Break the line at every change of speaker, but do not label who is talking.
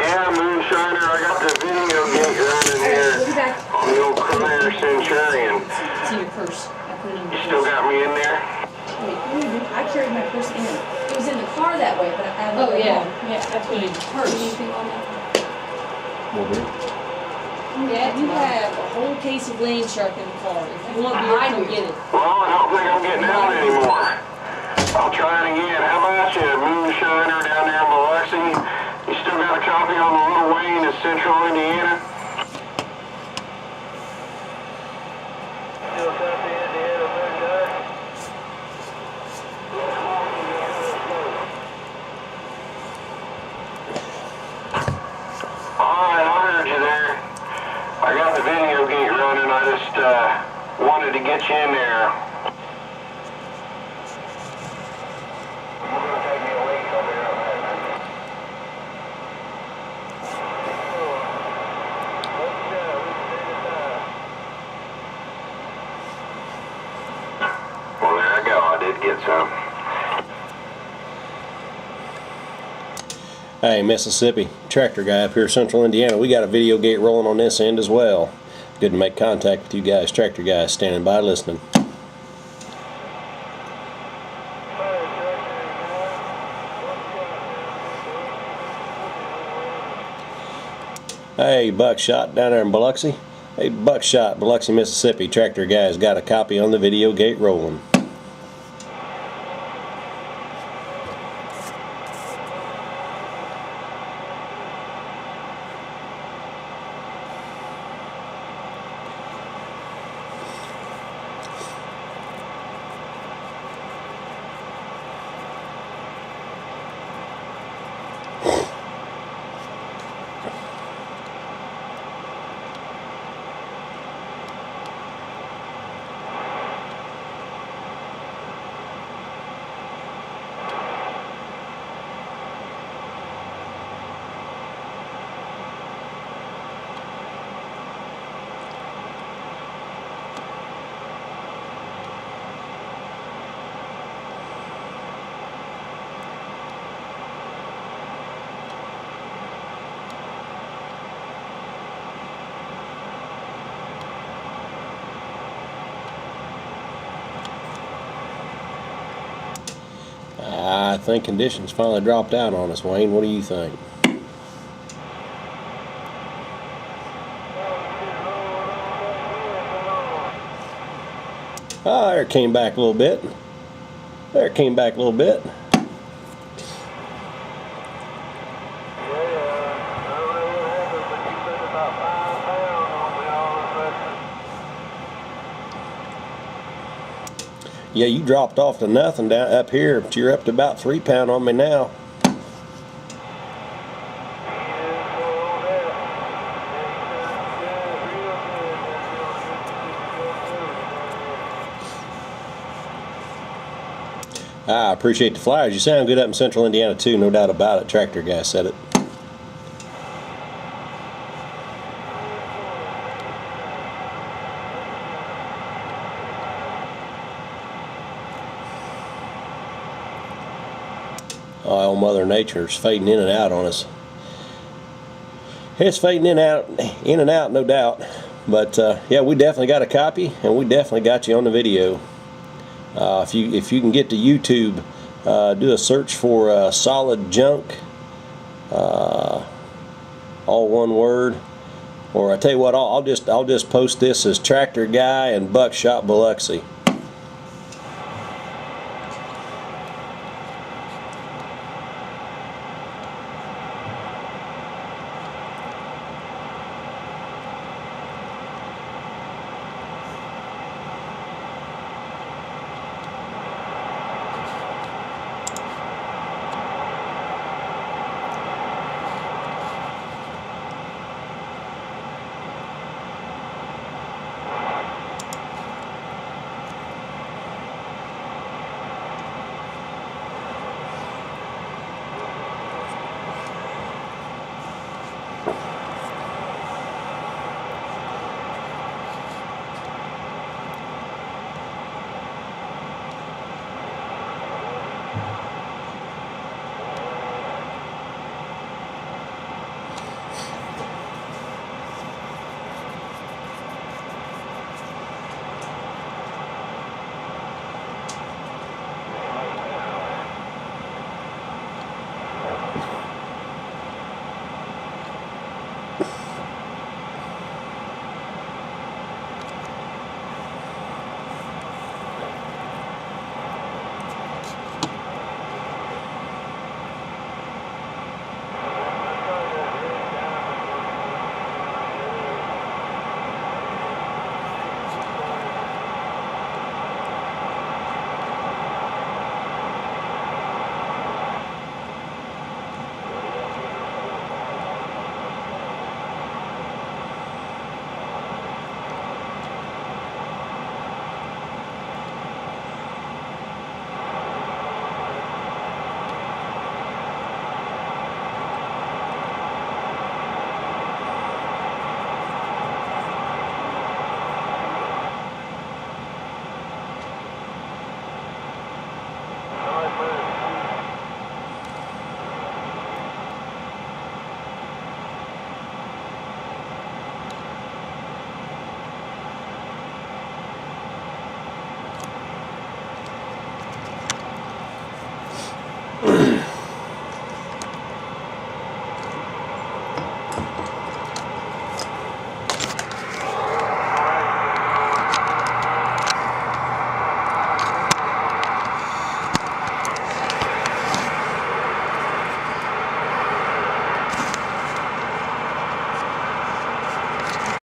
Yeah, Moonshiner, I got the video gate running here on the old Premier Centurion.
It's in your purse. I put it in your
You
purse.
still got me in there?
Wait, I carried my purse in. It was in the car that way, but I had it
Oh, yeah.
home.
Yeah, I put it in your purse.
Anything on that?
Yeah, you have a whole case of Land Shark in the car. If you want beer, come get it.
Well, I don't think I'm getting out anymore. I'll try it again. How about you, Moonshiner down there in Biloxi? You still got a copy on the Little Wayne in Central Indiana? Still copy Indiana, Moonshiner? Alright, I heard you there. I got the video gate running. I just wanted to get you in there. Well, there I go. I did get some.
Hey, Mississippi, tractor guy up here, Central Indiana. We got a video gate rolling on this end as well. Good to make contact with you guys, tractor guys, standing by listening. Hey, Buckshot down there in Biloxi. Hey, Buckshot, Biloxi, Mississippi, tractor guys got a copy on the video gate rolling. I think conditions finally dropped out on us, Wayne. What do you think? Ah, there it came back a little bit. There it came back a little bit. Yeah, you dropped off to nothing down up here, but you're up to about 3 pound on me now. I appreciate the flyers. You sound good up in Central Indiana too, no doubt about it. Tractor guy said it. Oh, Mother Nature's fading in and out on us. It's fading in and out, no doubt. But yeah, we definitely got a copy, and we definitely got you on the video. If you can get to YouTube, do a search for Solid Junk, all one word. Or I tell you what, I'll just post this as Tractor Guy and Buckshot Biloxi.